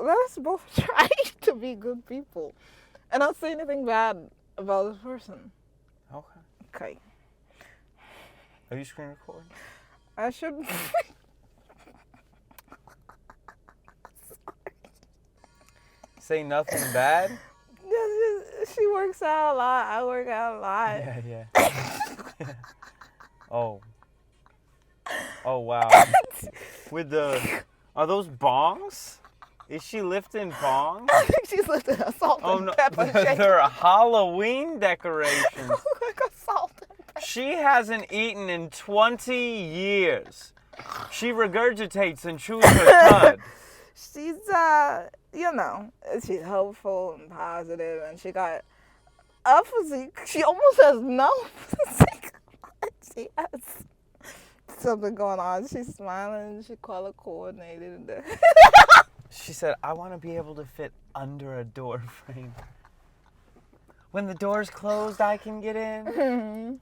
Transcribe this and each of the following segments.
let us both try to be good people. And not say anything bad about this person. Okay. Okay. Are you screen recording? I should... Say nothing bad? She works out a lot. I work out a lot. Yeah. Oh. Oh, wow. With the... Are those bongs? Is she lifting bongs? I think she's lifting a salt and pepper shake. They're Halloween decorations. Like a salt and pepper. She hasn't eaten in 20 years. She regurgitates and chews her cud. She's, she's helpful and positive, and she got a physique. She almost has no physique. She has something going on. She's smiling. She color coordinated. She said, I want to be able to fit under a door frame. When the door's closed, I can get in. Mm-hmm.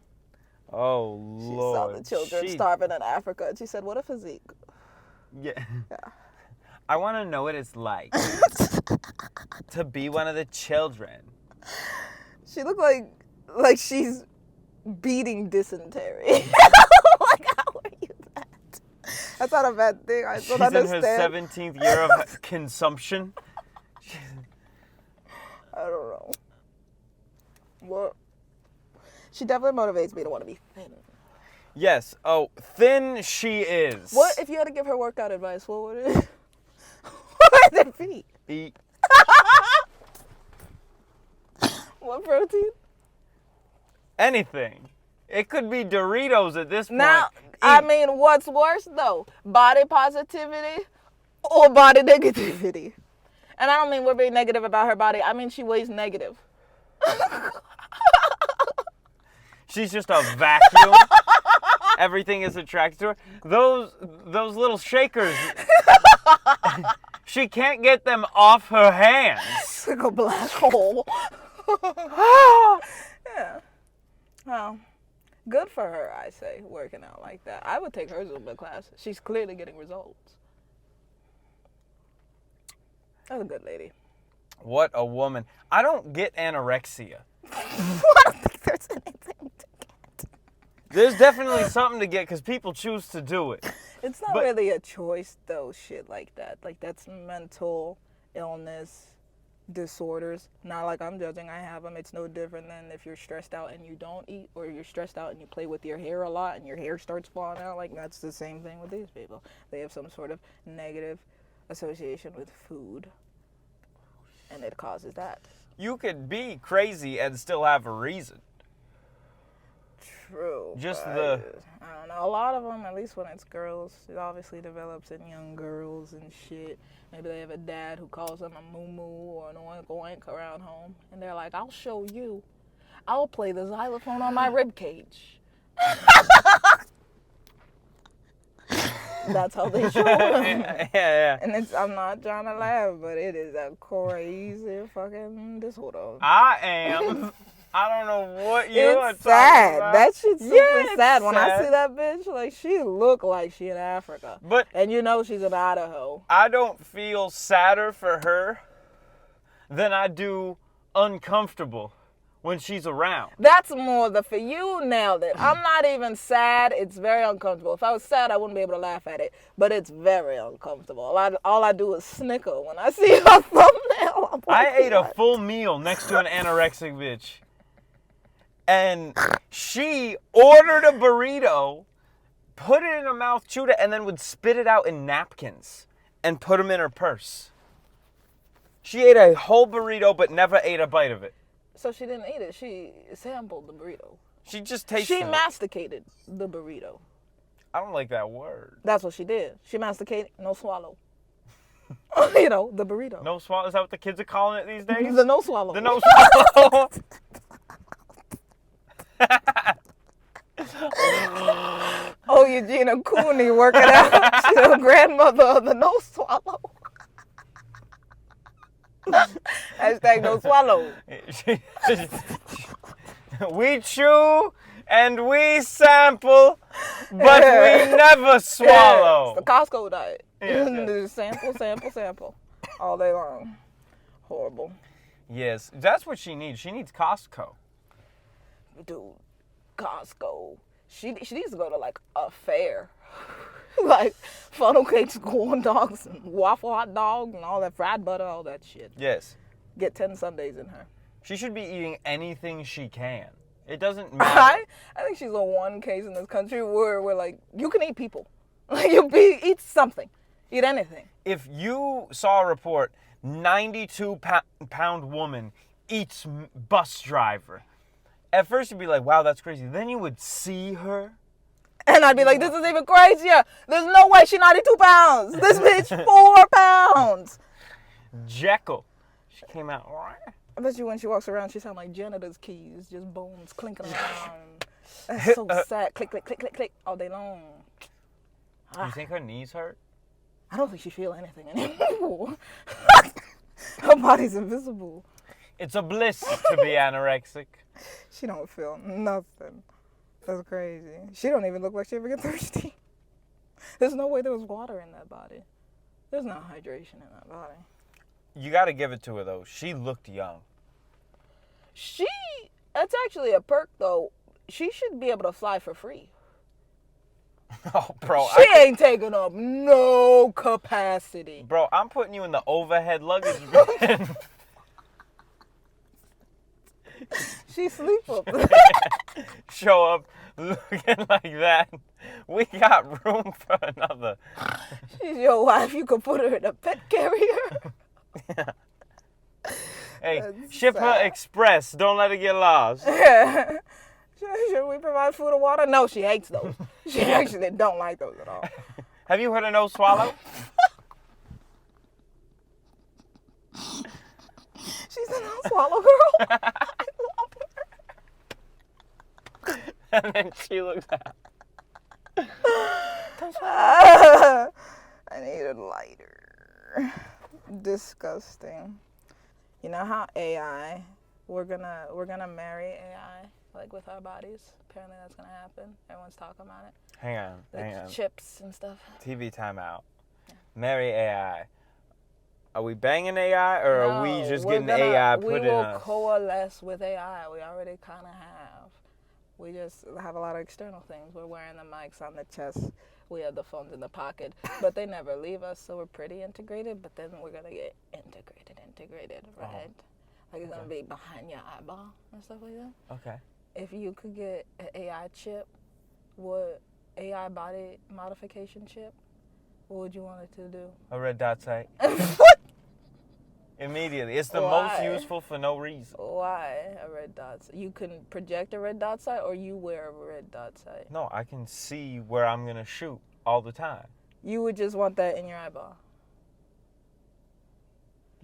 Oh, She Lord. saw the children starving in Africa, and she said, what a physique. Yeah. I want to know what it's like to be one of the children. She looked like she's beating dysentery. Like, how are you that? That's not a bad thing. I don't understand. She's in her 17th year of consumption. I don't know. Well, she definitely motivates me to want to be thin. Yes. Oh, thin she is. What if you had to give her workout advice? What would it? What would it be? Eat. What protein? Anything. It could be Doritos at this point. Now, I mean, what's worse though? Body positivity or body negativity? And I don't mean we're being negative about her body. I mean she weighs negative. She's just a vacuum. Everything is attracted to her. Those little shakers. She can't get them off her hands. It's like a black hole. Yeah. Well, good for her, I say, working out like that. I would take her Zumba class. She's clearly getting results. That's a good lady. What a woman. I don't get anorexia. I don't think there's anything to get. There's definitely something to get because people choose to do it. It's not really a choice, though, shit like that. Like, that's mental illness, disorders. Not like I'm judging, I have them. It's no different than if you're stressed out and you don't eat, or you're stressed out and you play with your hair a lot and your hair starts falling out. Like, that's the same thing with these people. They have some sort of negative association with food, and it causes that. You could be crazy and still have a reason. True. Just I don't know. A lot of them, at least when it's girls, it obviously develops in young girls and shit. Maybe they have a dad who calls them a moo-moo or an oink-oink around home. And they're like, I'll show you. I'll play the xylophone on my rib cage. That's how they show them. Yeah. And I'm not trying to laugh, but it is a crazy fucking disorder. I am. I don't know what you are talking sad. about. That shit's super sad. When I sad. see that bitch, like, she look like she in Africa. But and you know she's in Idaho. I don't feel sadder for her than I do uncomfortable when she's around. That's more you nailed it. I'm not even sad. It's very uncomfortable. If I was sad, I wouldn't be able to laugh at it. But it's very uncomfortable. All I do is snicker when I see her thumbnail. I'm like, I ate a full meal next to an anorexic bitch. And she ordered a burrito, put it in her mouth, chewed it, and then would spit it out in napkins and put them in her purse. She ate a whole burrito but never ate a bite of it. So she didn't eat it. She sampled the burrito. She just tasted it. She masticated the burrito. I don't like that word. That's what she did. She masticated, no swallow. You know, the burrito. No swallow? Is that what the kids are calling it these days? The no swallow. The no swallow. Oh, Eugenia Cooney working out. She's the grandmother of the no swallow. Hashtag no swallow. We chew and we sample, but we never swallow. It's the Costco diet. Yeah. Sample. all day long. Horrible. Yes, that's what she needs. She needs Costco. Dude, Costco. She needs to go to like a fair. Like funnel cakes, corn dogs, and waffle hot dogs, and all that fried butter, all that shit. Yes. Get 10 Sundays in her. She should be eating anything she can. It doesn't matter. I think she's the one case in this country where we're like, you can eat people. Like, eat something. Eat anything. If you saw a report, 92-pound woman eats bus driver, at first you'd be like, wow, that's crazy. Then you would see her. And I'd be like, this is even crazier. There's no way she's 92 pounds. This bitch 4 pounds. Jekyll. She came out. I bet you when she walks around, she sounds like janitor's keys, just bones clinking around. That's so sad. Click, click, click, click, click, all day long. You think her knees hurt? I don't think she feels anything anymore. Her body's invisible. It's a bliss to be anorexic. She don't feel nothing. That's crazy. She don't even look like she ever get thirsty. There's no way there was water in that body. There's no hydration in that body. You got to give it to her, though. She looked young. That's actually a perk, though. She should be able to fly for free. Oh, bro. She ain't taking up no capacity. Bro, I'm putting you in the overhead luggage bin. She sleep up. Show up looking like that. We got room for another. She's your wife. You could put her in a pet carrier. Yeah. Hey, That's ship her sad. express. Don't let her get lost. Should we provide food and water? No, she hates those. She actually don't like those at all. Have you heard of no swallow? She's a no swallow girl. I love her. And then she looks at. I need a lighter. Disgusting. You know how AI, we're gonna marry AI, like with our bodies. Apparently that's gonna happen. Everyone's talking about it. Hang on. Like chips and stuff. TV timeout. Yeah. Marry AI. Are we banging AI or are we just getting AI put in us? We will coalesce with AI. We already kind of have. We just have a lot of external things. We're wearing the mics on the chest. We have the phones in the pocket. But they never leave us, so we're pretty integrated. But then we're going to get integrated, right? Oh. Like it's going to be behind your eyeball and stuff like that. Okay. If you could get an AI chip, what AI body modification chip, what would you want it to do? A red dot sight. What? Immediately. It's the Why? most useful for no reason. Why a red dot? You can project a red dot sight, or you wear a red dot sight. No, I can see where I'm going to shoot all the time. You would just want that in your eyeball.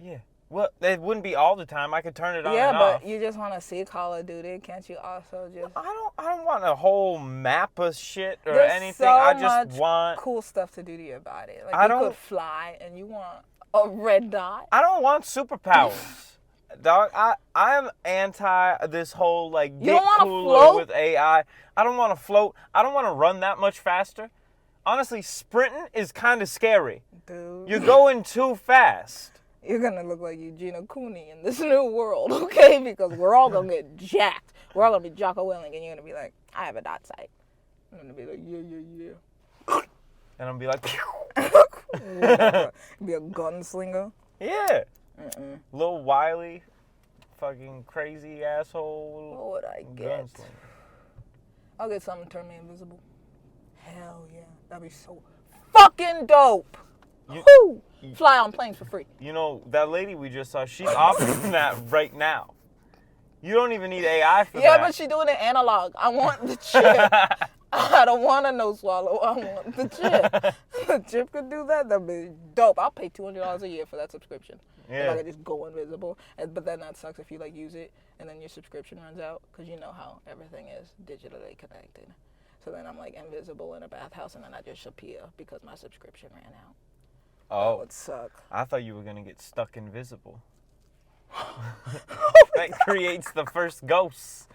Yeah. Well, it wouldn't be all the time. I could turn it on Yeah, and but off. you just want to see Call of Duty. Can't you also just... I don't want a whole map of shit or There's anything. so I just much want cool stuff to do to your body. Like I you don't- could fly and you want a red dot. I don't want superpowers. Dog, I am anti this whole like You get don't wanna cooler float? with AI. I don't want to float. I don't want to run that much faster. Honestly, sprinting is kind of scary. Dude. You're going too fast. You're going to look like Eugenia Cooney in this new world, okay? Because we're all going to get jacked. We're all going to be Jocko Willing, and you're going to be like, I have a dot sight. I'm going to be like, yeah. And I'm be like, Be a gunslinger. yeah. Little wily, fucking crazy asshole. What would I get? Gunslinger. I'll get something to turn me invisible. Hell yeah. That'd be so fucking dope. Woo! Fly on planes for free. You know, that lady we just saw, she's offering that right now. You don't even need AI for that. Yeah, but she's doing it analog. I want the chip. I don't want a no swallow. I want the chip. The chip could do that. That'd be dope. I'll pay $200 a year for that subscription. If I could just go invisible. But then that sucks if you like use it and then your subscription runs out because you know how everything is digitally connected. So then I'm like invisible in a bathhouse and then I just appear because my subscription ran out. That would suck. I thought you were going to get stuck invisible. That creates the first ghosts.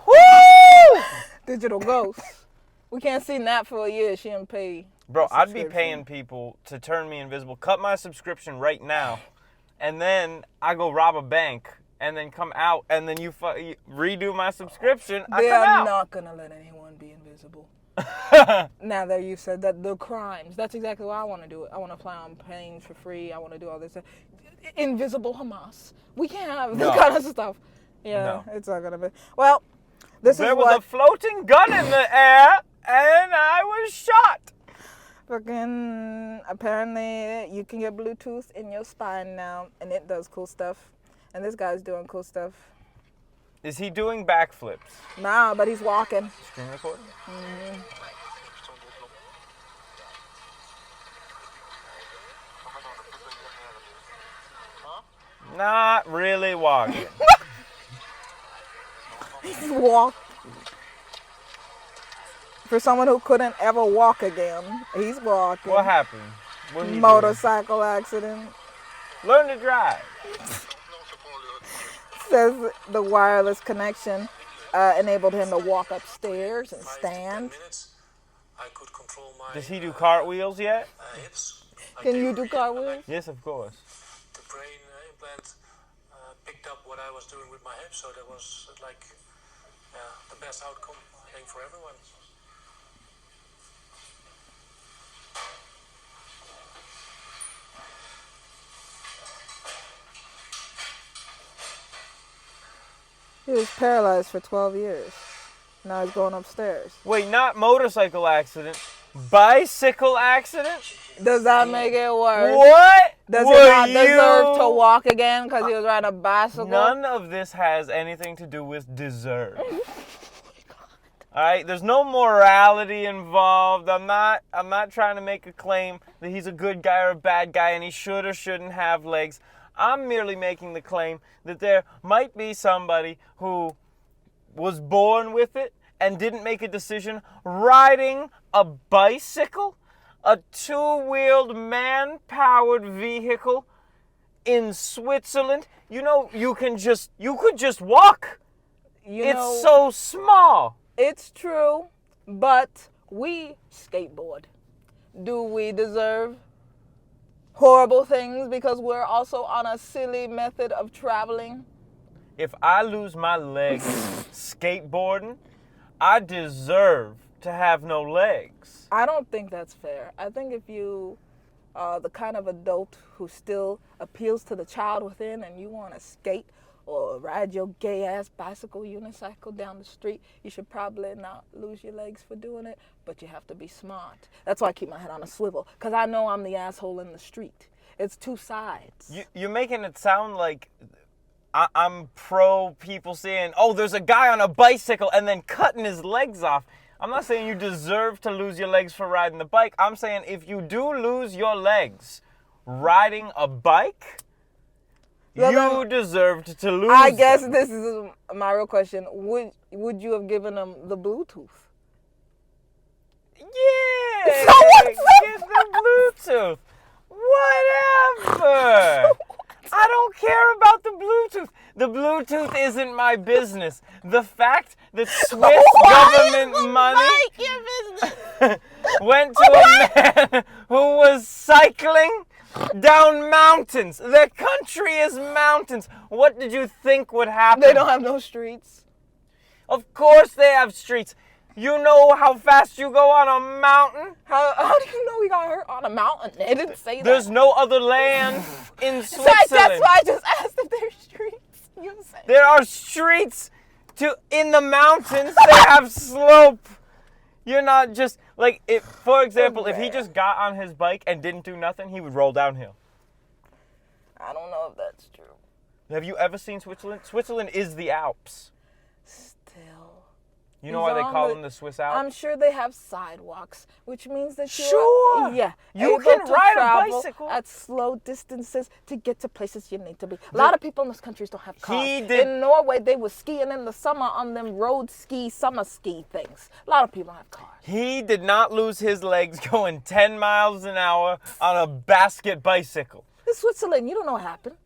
Woo! Digital ghosts. We can't see Natt for a year. She didn't pay Bro, a I'd be subscription. paying people to turn me invisible. Cut my subscription right now. And then I go rob a bank. And then come out. And then you redo my subscription. I They come are out. not gonna let anyone be invisible. Now that you said that, the crimes. That's exactly what I want to do. I want to fly on planes for free. I want to do all this. Invisible Hamas. We can't have this kind of stuff. Yeah, No. it's not gonna be. Well, this There is was what a floating gun in the air. And I was shot. fucking. Apparently, you can get Bluetooth in your spine now, and it does cool stuff. And this guy's doing cool stuff. Is he doing backflips? Nah, but he's walking. Screen recording? Not really walking. He's walk. For someone who couldn't ever walk again, he's walking. What happened? What did he do? Motorcycle accident. Learn to drive. Says the wireless connection enabled him to walk upstairs and stand. I could control my Does he do cartwheels yet? hips. Can you do cartwheels? Yes, of course. The brain implant picked up what I was doing with my hips, so that was like the best outcome, I think, for everyone. He was paralyzed for 12 years. Now he's going upstairs. Wait, not motorcycle accident. Bicycle accident? Does that make it worse? What? Does Were he not deserve to you- walk again because he was riding a bicycle? None of this has anything to do with deserve. Alright, there's no morality involved. I'm not trying to make a claim that he's a good guy or a bad guy and he should or shouldn't have legs. I'm merely making the claim that there might be somebody who was born with it and didn't make a decision riding a bicycle, a two-wheeled man-powered vehicle in Switzerland. You know, you could just walk. It's so small. It's true, but we skateboard. Do we deserve horrible things because we're also on a silly method of traveling? If I lose my legs skateboarding, I deserve to have no legs. I don't think that's fair. I think if you are the kind of adult who still appeals to the child within and you want to skate or ride your gay ass bicycle, unicycle down the street, you should probably not lose your legs for doing it, but you have to be smart. That's why I keep my head on a swivel, because I know I'm the asshole in the street. It's two sides. You're making it sound like I'm pro people saying, oh, there's a guy on a bicycle and then cutting his legs off. I'm not saying you deserve to lose your legs for riding the bike. I'm saying if you do lose your legs riding a bike, you deserved to lose I guess them. this is my real question. Would you have given them the Bluetooth? Yeah, So what's get the Bluetooth. Whatever. I don't care about the Bluetooth. The Bluetooth isn't my business. The fact that Swiss government money went to a man who was cycling down mountains. Their country is mountains. What did you think would happen? They don't have no streets. Of course they have streets. You know how fast you go on a mountain? How do you know we got hurt on a mountain? They didn't say that. There's no other land in That's Switzerland. why I just asked if there's streets. You say. There are streets in the mountains. They have slope. You're not just like if, for example, if he just got on his bike and didn't do nothing, he would roll downhill. I don't know if that's true. Have you ever seen Switzerland? Switzerland is the Alps. Still. You know why they call them the Swiss Alps? I'm sure they have sidewalks, which means that you're Sure. yeah, You able can to ride a travel bicycle. at slow distances to get to places you need to be. A lot of people in those countries don't have cars. In Norway, they were skiing in the summer on them road ski, summer ski things. A lot of people don't have cars. He did not lose his legs going 10 miles an hour on a basket bicycle. It's Switzerland. You don't know what happened.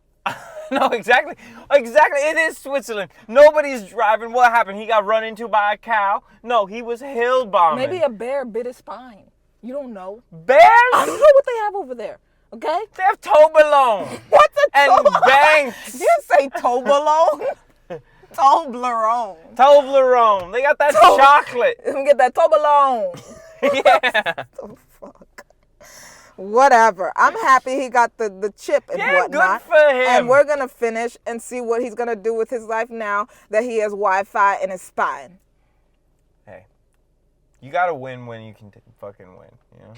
No, exactly. Exactly. It is Switzerland. Nobody's driving. What happened? He got run into by a cow? No, he was hill bombing. Maybe a bear bit his spine. You don't know? Bears? I don't know what they have over there. Okay? They have Toblerone. What's a And Toblerone? Banks. You say Toblerone? Toblerone. Toblerone. They got that chocolate. Let me get that Toblerone. Yeah. The fuck? Whatever. I'm happy he got the chip and Yeah, whatnot. good for him. And we're going to finish and see what he's going to do with his life now that he has Wi-Fi in his spine. Hey, you gotta win when you can fucking win, you know?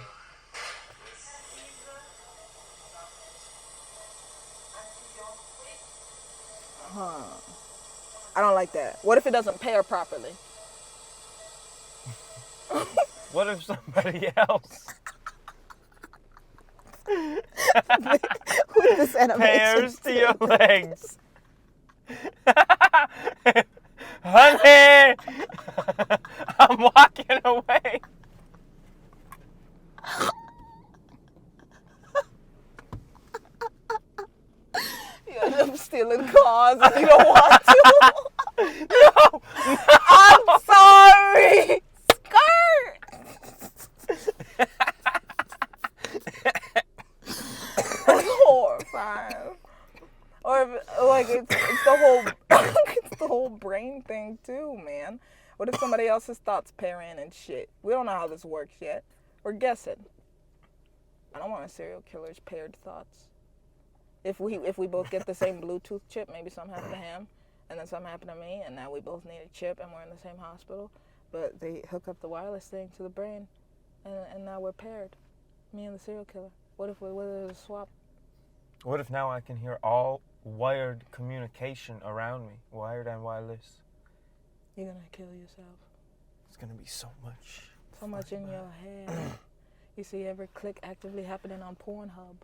I don't like that. What if it doesn't pair properly? What if somebody else With this animation pairs to too. your legs? Honey! I'm walking away. You end up stealing cars and you don't want to. No! I'm sorry. Skirt. That's horrifying. Or if, like it's the whole it's the whole brain thing too, man. What if somebody else's thoughts pair in and shit? We don't know how this works yet. We're guessing. I don't want a serial killer's paired thoughts. If we both get the same Bluetooth chip, maybe something happened to him, and then something happened to me, and now we both need a chip, and we're in the same hospital. But they hook up the wireless thing to the brain, and now we're paired. Me and the serial killer. What if there's a swap? What if now I can hear all wired communication around me? Wired and wireless. You're gonna kill yourself. It's gonna be so much. So much in your head. You see every click actively happening on Pornhub.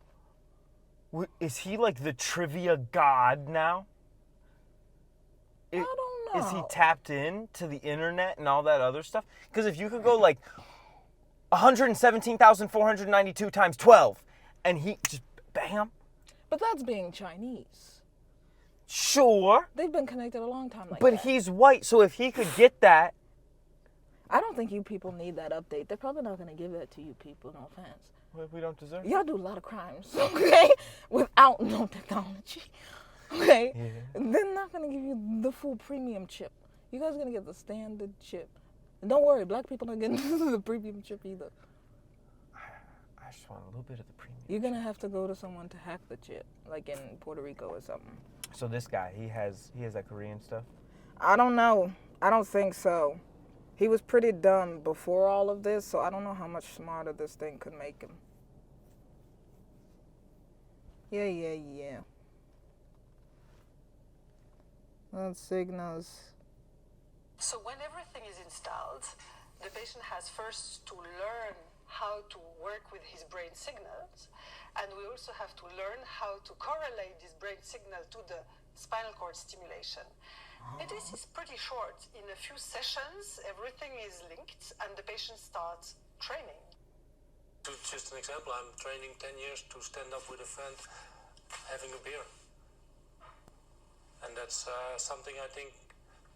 Is he like the trivia god now? I don't know. Is he tapped in to the internet and all that other stuff? Because if you could go like 117,492 times 12, and he just bam. But that's being Chinese. Sure. They've been connected a long time like But that. he's white, so if he could get that. I don't think you people need that update. They're probably not going to give that to you people, no offense. Well, we don't deserve it. Y'all do a lot of crimes, okay? Without no technology, okay? Yeah. They're not going to give you the full premium chip. You guys are going to get the standard chip. And don't worry, black people aren't getting the premium chip either. I just want a little bit of the premium. You're going to have to go to someone to hack the chip, like in Puerto Rico or something. So this guy, he has that Korean stuff? I don't know. I don't think so. He was pretty dumb before all of this, so I don't know how much smarter this thing could make him. Yeah. That signals. So when everything is installed, the patient has first to learn how to work with his brain signals, and we also have to learn how to correlate this brain signal to the spinal cord stimulation. And this is pretty short. In a few sessions, everything is linked and the patient starts training. Just an example, I'm training 10 years to stand up with a friend having a beer. And that's something I think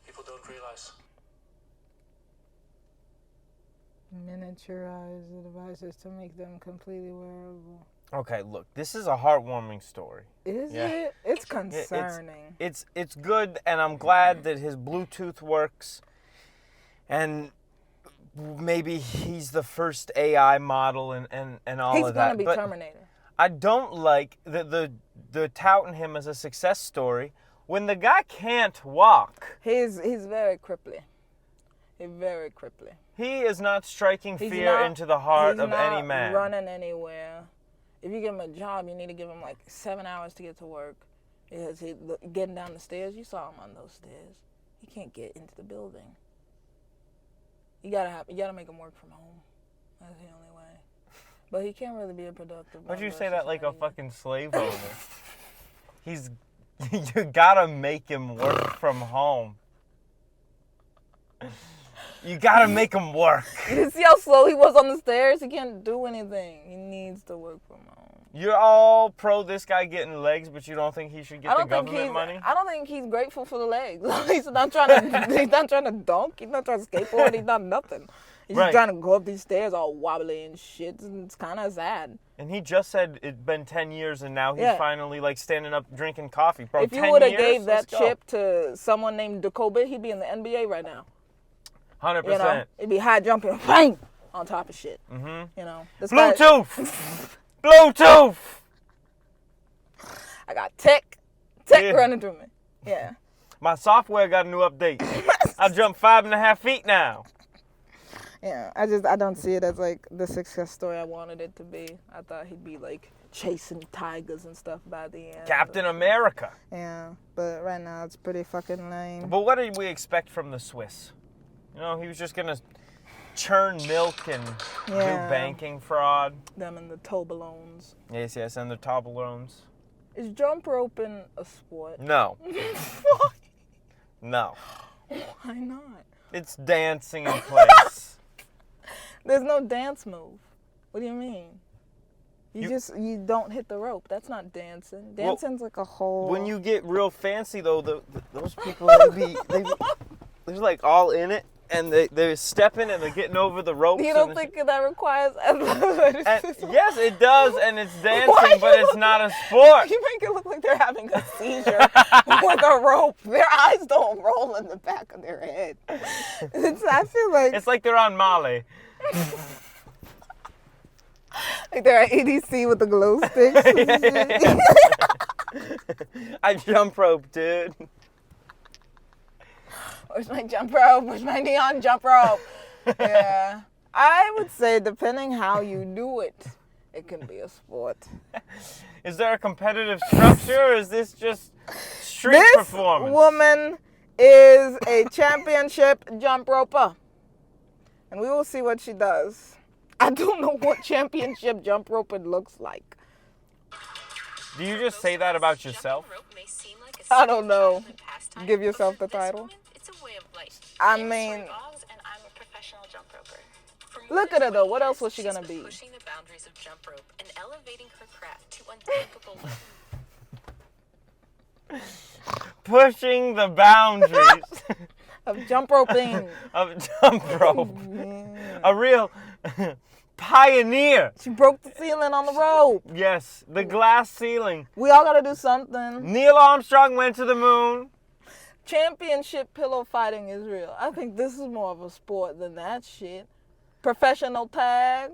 people don't realize. Miniaturize the devices to make them completely wearable. Okay, look, this is a heartwarming story. Is Yeah. it? It's concerning. It's good, and I'm glad that his Bluetooth works, and maybe he's the first AI model and all He's of that. gonna be But Terminator. I don't like the touting him as a success story when the guy can't walk. He's very cripply. He's very cripply. He is not striking He's fear not- into the heart he's of not any man. running anywhere. If you give him a job, you need to give him like 7 hours to get to work. Because getting down the stairs, you saw him on those stairs. He can't get into the building. You gotta make him work from home. That's the only way. But he can't really be a productive. Why'd you member say of that like a society. fucking slave owner? You gotta make him work from home. You gotta make him work. You see how slow he was on the stairs? He can't do anything. He needs to work from home. You're all pro this guy getting legs, but you don't think he should get the government money? I don't think he's grateful for the legs. He's not trying to. He's not trying to dunk. He's not trying to skateboard. He's not nothing. He's Right. trying to go up these stairs all wobbly and shit. It's kind of sad. And he just said it'd been 10 years, and now he's Yeah. finally like standing up drinking coffee. Bro, If you 10 would have years? gave that Let's go. chip to someone named Jacoby, he'd be in the NBA right now. 100%. You know, it'd be high jumping, bang, on top of shit. Mm-hmm. You know, this guy- Bluetooth! Bluetooth! I got tech Yeah. running through me. Yeah. My software got a new update. I jumped 5.5 feet now. Yeah, I don't see it as like the success story I wanted it to be. I thought he'd be like chasing tigers and stuff by the end. Captain America. Yeah, but right now it's pretty fucking lame. But what did we expect from the Swiss? You know, he was just gonna churn milk and Yeah. do banking fraud. Them and the Toblerones. Yes, and the Toblerones. Is jump roping a sport? No, no. Why not? It's dancing in place. There's no dance move. What do you mean? You- You don't hit the rope. That's not dancing. Dancing's like a whole. When you get real fancy, though, those people, they're like all in it, and they're stepping and they're getting over the ropes. You don't and think that requires athleticism? yes, it does, and it's Why dancing, but you- it's not a sport. You make it look like they're having a seizure with a rope. Their eyes don't roll in the back of their head. I feel like, It's like they're on Molly. like they're at EDC with the glow sticks. and shit. I jump rope, dude. Where's my jump rope? Where's my neon jump rope? Yeah. I would say depending how you do it, it can be a sport. Is there a competitive structure, or is this just street This performance? woman is a championship jump roper. And we will see what she does. I don't know what championship jump roping looks like. Do you just say that about yourself? I don't know. Give yourself the title. It's a way of life. I My name is mean- Tori Boggs, and I'm a professional jump roper. For more Look than at her, though. 20 What else years, was she she's gonna been be? Pushing the boundaries of jump rope and elevating her craft to unthinkable levels. Pushing the boundaries Of jump roping. of jump rope. Yeah. A real pioneer. She broke the ceiling on the rope. Yes, the glass ceiling. We all gotta do something. Neil Armstrong went to the moon. Championship pillow fighting is real. I think this is more of a sport than that shit. Professional tag.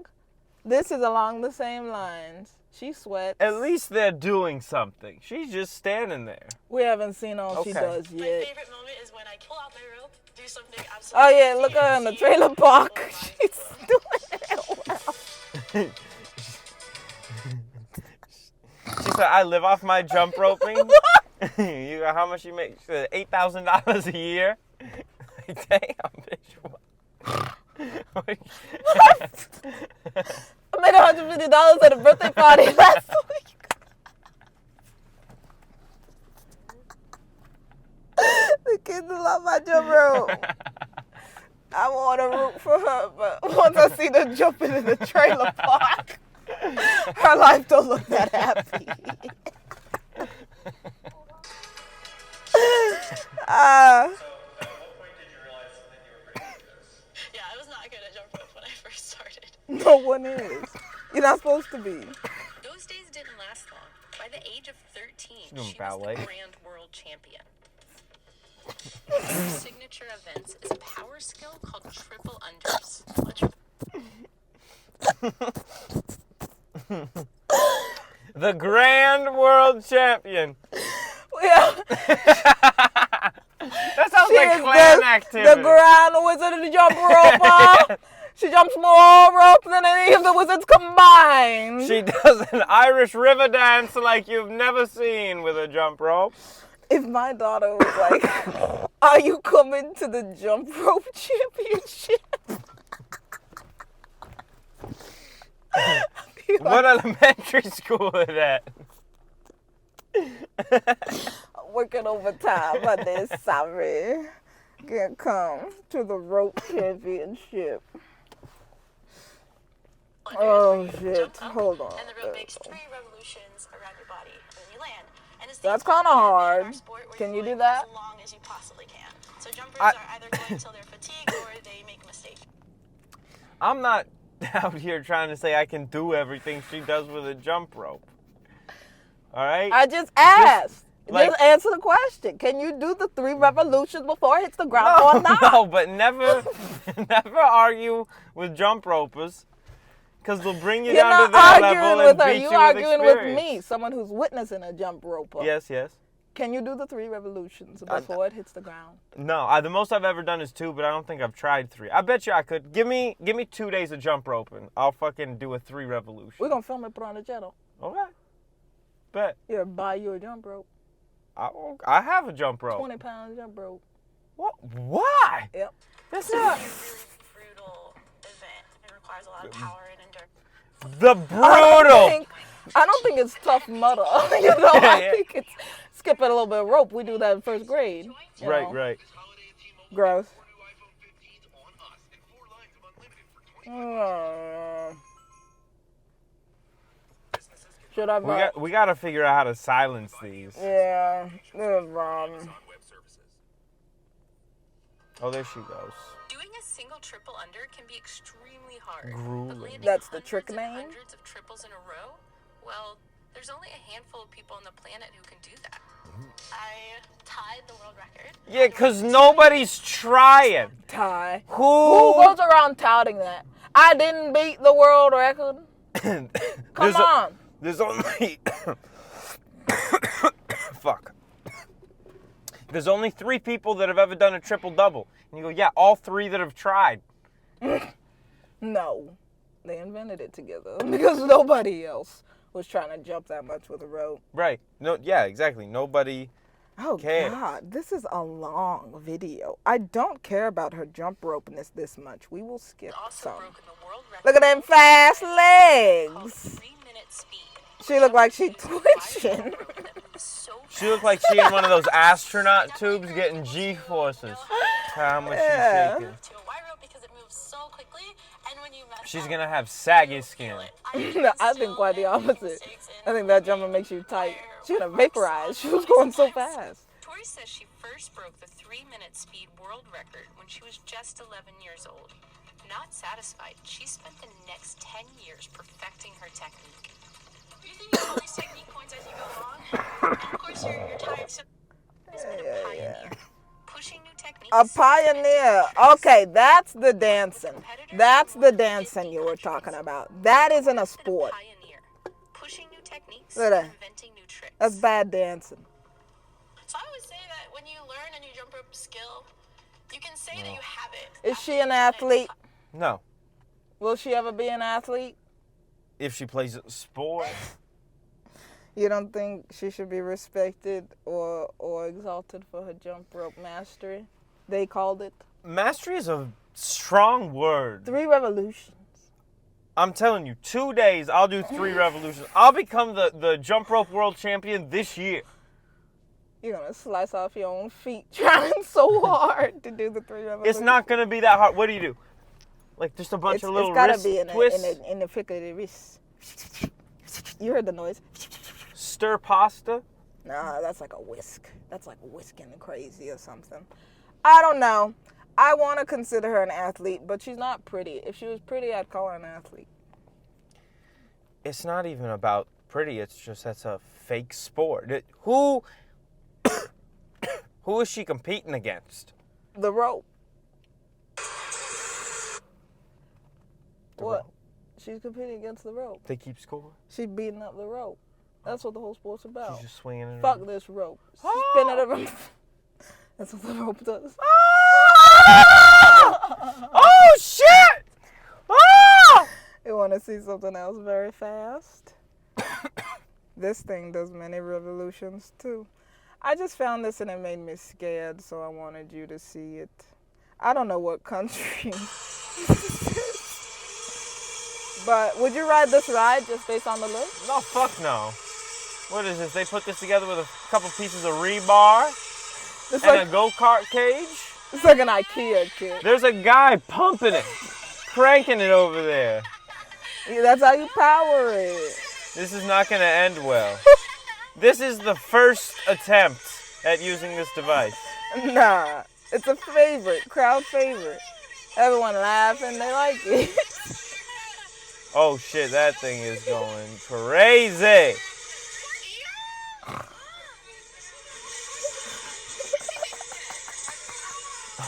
This is along the same lines. She sweats. At least they're doing something. She's just standing there. We haven't seen all she Okay. does My yet. favorite moment is when I pull out my rope, do something Oh absolutely yeah, look at her in the trailer park. She's doing it well. She said, I live off my jump roping. You got how much you make? She said, $8,000 a year. Like, damn, bitch. What? I made $150 at a birthday party last week. The kids love my jump rope. I want to root for her, but once I see her jumping in the trailer park, her life don't look that happy. Yeah, I was not good at jump rope when I first started. No one is. You're not supposed to be. Those days didn't last long. By the age of 13, she doing was ballet. the Grand World Champion. Her signature events is a power skill called triple unders. The Grand World Champion. Yeah. That sounds She like is clan the activity. Grand Wizard of the Jump Rope. She jumps more rope than any of the wizards combined. She does an Irish river dance like you've never seen with a jump rope. If my daughter was like, are you coming to the jump rope championship? I'd be like, What elementary school is that? working overtime on this, sorry. Can't come to the rope championship. Oh shit, hold on. And the rope makes 3 revolutions around your body, and then you land. And it's That's the kinda only hard. in our sport where Can you you're do going that? As long as you possibly can. So jumpers I- are either going until they're fatigued or they make a mistake. I'm not out here trying to say I can do everything she does with a jump rope. All right? I just asked. like- just answer the question. Can you do the 3 revolutions before it hits the ground or not? No, but never argue with jump ropers. Because they'll bring you You're down to not their level arguing and with her. beat You're you arguing with experience. me, someone who's witnessing a jump roper. Yes, yes. Can you do the 3 revolutions before it hits the ground? No, the most I've ever done is 2, but I don't think I've tried 3. I bet you I could. Give me 2 days of jump roping. I'll fucking do a 3 revolution. We're going to film it, put on the channel. Okay. Bet. Yeah, buy you a jump rope. I have a jump rope. 20-pound jump rope. What? Why? Yep. That's It's not a really brutal event. It requires a lot of power and endurance. the brutal. I don't think it's tough mudder. You know, I think it's skipping a little bit of rope. We do that in 1st grade. you Right, know. right. Gross. Should I vote? We got to figure out how to silence these. Yeah, this is wrong. Oh, there she goes. Doing a single triple under can be extremely hard. Grueling. But landing That's the trick hundreds and name? hundreds of triples in a row, well, there's only a handful of people on the planet who can do that. I tied the world record. Yeah, because nobody's trying. Tie. Who Who? goes around touting that? I didn't beat the world record. Come on. There's only. Fuck. There's only 3 people that have ever done a triple double. And you go, yeah, all 3 that have tried. No. They invented it together because nobody else was trying to jump that much with a rope. Right. No. Yeah. Exactly. Nobody. Oh, cares. God. This is a long video. I don't care about her jump ropeness this much. We will skip Also some. broken the world record. Look at them fast called legs. 3-minute speed. She looked like she twitching. She looked like she in one of those astronaut tubes getting G-forces. How much she's shaking. To a wide rope because it moves so quickly, and when you mess She's up, gonna have saggy skin. I think quite the opposite. I think that jumping makes you tight. She gonna vaporize. She was going so fast. Tori says she first broke the 3-minute speed world record when she was just 11 years old. Not satisfied, she spent the next 10 years perfecting her technique. You think you have all these technique points as you go along? And of course, you're tired, so she's been a pioneer. Pushing new techniques. A pioneer. Okay, that's the dancing. That's the dancing you were talking about. That isn't a sport. Pioneer. Pushing new techniques, Look at that. inventing new tricks. That's bad dancing. So I always say that when you learn a new jump rope skill, you can say that you have it. Is she an athlete? No. Will she ever be an athlete? If she plays a sport. You don't think she should be respected or exalted for her jump rope mastery? They called it. Mastery is a strong word. 3 revolutions. I'm telling you, 2 days, I'll do 3 revolutions. I'll become the jump rope world champion this year. You're gonna slice off your own feet trying so hard to do the 3 revolutions. It's not gonna be that hard. What do you do? Like just a bunch of little it's gotta wrist be twists? in the flick of the wrist. You heard the noise. Stir pasta? Nah, that's like a whisk. That's like whisking crazy or something. I don't know. I want to consider her an athlete, but she's not pretty. If she was pretty, I'd call her an athlete. It's not even about pretty. It's just that's a fake sport. Who is she competing against? The rope. The What? rope. She's competing against the rope. They keep score? She's beating up the rope. That's what the whole sport's about. She's just swinging it. Fuck this rope. Spin it around. That's what the rope does. Oh, shit! Oh! You want to see something else very fast? This thing does many revolutions too. I just found this and it made me scared, so I wanted you to see it. I don't know what country. But would you ride this ride just based on the look? No, fuck no. What is this? They put this together with a couple pieces of rebar It's and like, a go-kart cage? it's like an IKEA kit. There's a guy pumping it, cranking it over there. Yeah, that's how you power it. This is not going to end well. This is the first attempt at using this device. Nah, it's a favorite, crowd favorite. Everyone laughing. They like it. Oh shit, that thing is going crazy.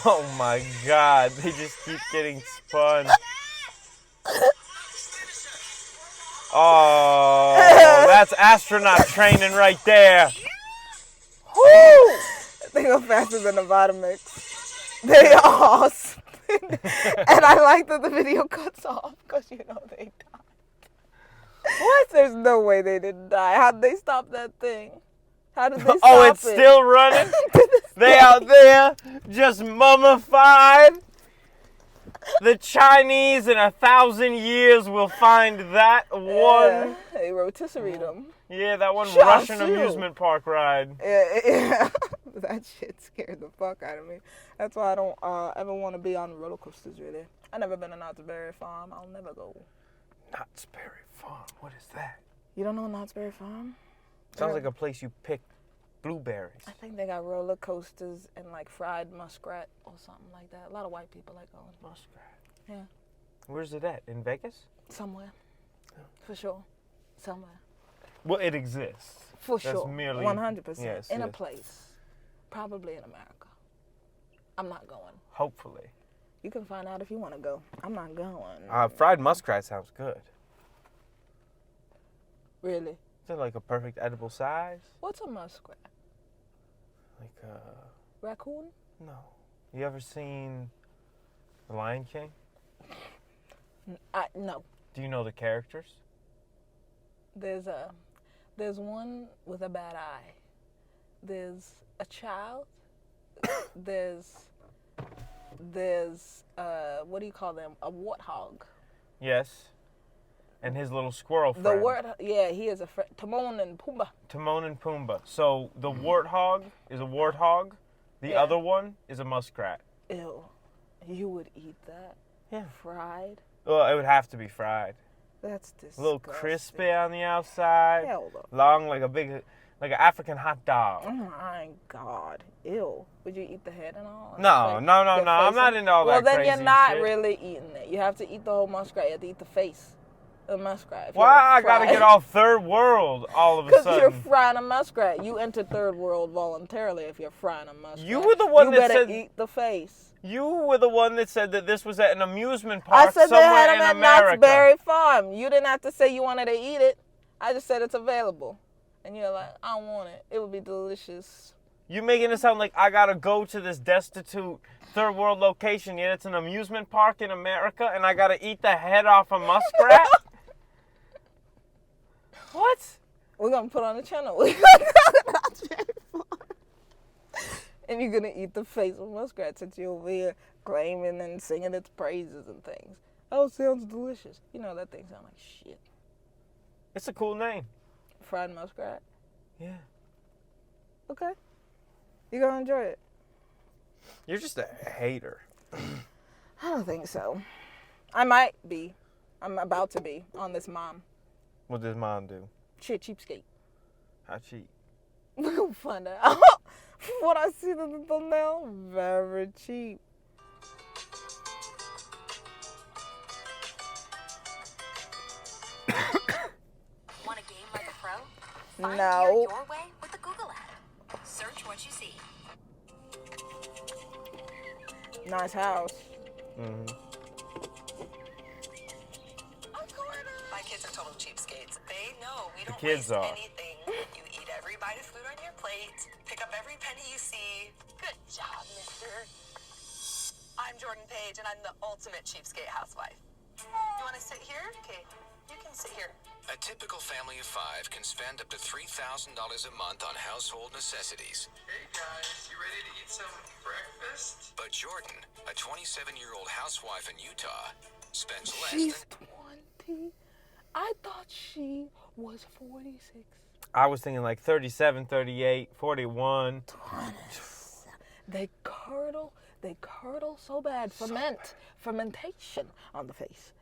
Oh my god, they just keep getting spun. Oh, that's astronaut training right there. Woo! They go faster than the Vitamix. They all spin. And I like that the video cuts off because you know they died. What? There's no way they didn't die. How'd they stop that thing? How did they stop it? Oh, it's still running? They out there just mummified? The Chinese in 1,000 years will find that one. They rotisserie them. Yeah, that one Shot Russian you. amusement park ride. Yeah. That shit scared the fuck out of me. That's why I don't ever want to be on roller coasters, really. I've never been to Knott's Berry Farm. I'll never go. Knott's Berry Farm, what is that? You don't know Knott's Berry Farm? Sounds like a place you pick blueberries. I think they got roller coasters and like fried muskrat or something like that. A lot of white people like going. Muskrat. Yeah. Where's it at? In Vegas? Somewhere. For sure. Somewhere. Well, it exists. For That's sure. merely- 100%. yes, in a yes. place. Probably in America. I'm not going. Hopefully. You can find out if you want to go. I'm not going. Fried muskrat sounds good. Really? Is it like a perfect edible size? What's a muskrat? Like, Raccoon? no. You ever seen The Lion King? No. Do you know the characters? There's one with a bad eye. There's a child. there's what do you call them? A warthog. Yes. And his little squirrel The friend. word, yeah, he is a friend. Timon and Pumbaa. Timon and Pumbaa. So the warthog is a warthog. The Yeah. other one is a muskrat. Ew, you would eat that? Yeah. Fried? Well, it would have to be fried. That's disgusting. A little crispy on the outside. Hell no. Long like an African hot dog. Oh my God. Ew. Would you eat the head and all? No. Your I'm face not and- into all well, that then crazy you're not shit. really eating it. You have to eat the whole muskrat. You have to eat the face. The muskrat. If Why you're I gotta fried. get all third world all of a Because you're sudden? frying a muskrat. You enter third world voluntarily if you're frying a muskrat. You were the one you that better said- eat the face. You were the one that said that this was at an amusement I park said they somewhere had in them at America. Knott's Berry Farm. You didn't have to say you wanted to eat it. I just said it's available. And you're like, I want it. It would be delicious. You making it sound like I gotta go to this destitute third world location, yet it's an amusement park in America, and I gotta eat the head off a muskrat? What? We're going to put on the channel. Knott's Berry Farm. And you're going to eat the face of muskrat since you're over here claiming and singing its praises and things. Oh, sounds delicious. You know, that thing sounds like shit. It's a cool name. Fried muskrat. Yeah. Okay. You're going to enjoy it. You're just a hater. I don't think so. I might be. I'm about to be on this mom. What does mom do? Shit, cheapskate. How cheap? We're going to find out. What I see the thumbnail, very cheap. Want a game like a pro? Find No. gear your way with the Google app. Search what you see. Nice house. Mm-hmm. My kids are total cheapskates. They know we don't kids waste are. anything. You eat every bite of food on your plate, pick up every penny you see. Good job, mister. I'm Jordan Page, and I'm the ultimate cheapskate housewife. You want to sit here? Okay, you can sit here. A typical family of 5 can spend up to $3,000 a month on household necessities. Hey guys, you ready to eat some breakfast? But Jordan, a 27-year-old housewife in Utah, spends less She's than 20. I thought she was 46. I was thinking like 37, 38, 41. They curdle so bad. Fermentation on the face.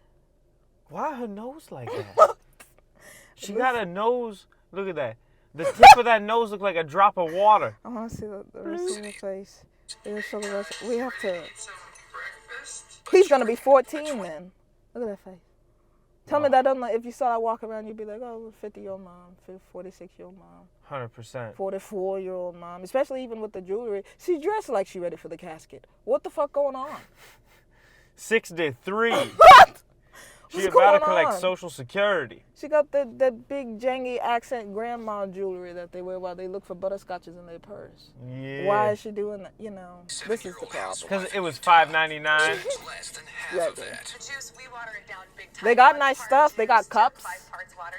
Why her nose like that? She got a nose. Look at that. The tip of that nose look like a drop of water. I want to see the rest of your face. It'll show the rest. We have to. Eat some breakfast? He's gonna be 14 then. Look at that face. Tell me that doesn't. If you saw that walk around, you'd be like, oh, 50-year-old mom, 46-year-old mom, 100%. 44-year-old mom. Especially even with the jewelry. She dressed like she ready for the casket. What the fuck going on? 63. What? She What's about to going collect on? Social Security. She got that big jangy accent grandma jewelry that they wear while they look for butterscotches in their purse. Yeah. Why is she doing that? You know, this is the problem. Because it was $5.99. Less than half Yeah, of that. The juice, we water it down big time. They got 1 nice part stuff. They got juice to cups. 5 parts water.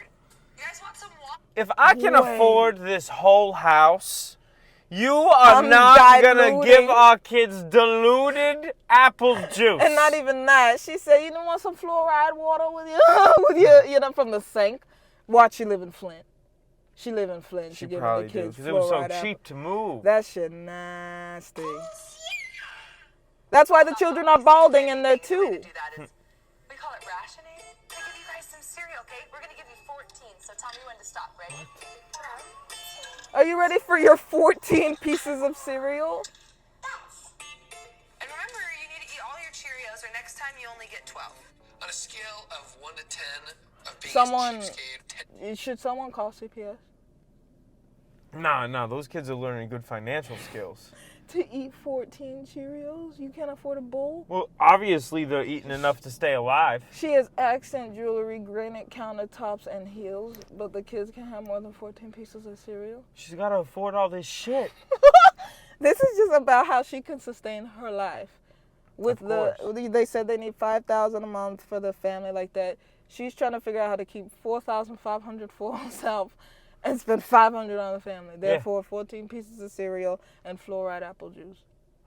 You guys want some water? If I can Wait. afford this whole house, you are I'm not going to diluting. give our kids diluted apple juice. And not even that. She said, you don't want some fluoride water with your, you know, from the sink. Watch, she live in Flint. She live in Flint. She giving probably the do, kids because it was so fluoride cheap to move. That shit nasty. That's why the children are balding in there too. We call it rationing. To give you guys some cereal, okay? We're gonna give you 14, so tell me when to stop. Ready? Are you ready for your 14 pieces of cereal? And remember, you need to eat all your Cheerios, or next time you only get 12. On a scale of 1 to 10 of being Someone, a cheapskate, should someone call CPS? Nah, those kids are learning good financial skills. To eat 14 Cheerios? You can't afford a bowl? Well, obviously they're eating enough to stay alive. She has accent jewelry, granite countertops, and heels, but the kids can have more than 14 pieces of cereal. She's got to afford all this shit. This is just about how she can sustain her life. With Of they said they need $5,000 a month for the family like that. She's trying to figure out how to keep $4,500 for herself and spend $500 on the family. Therefore, 14 pieces of cereal and fluoride apple juice.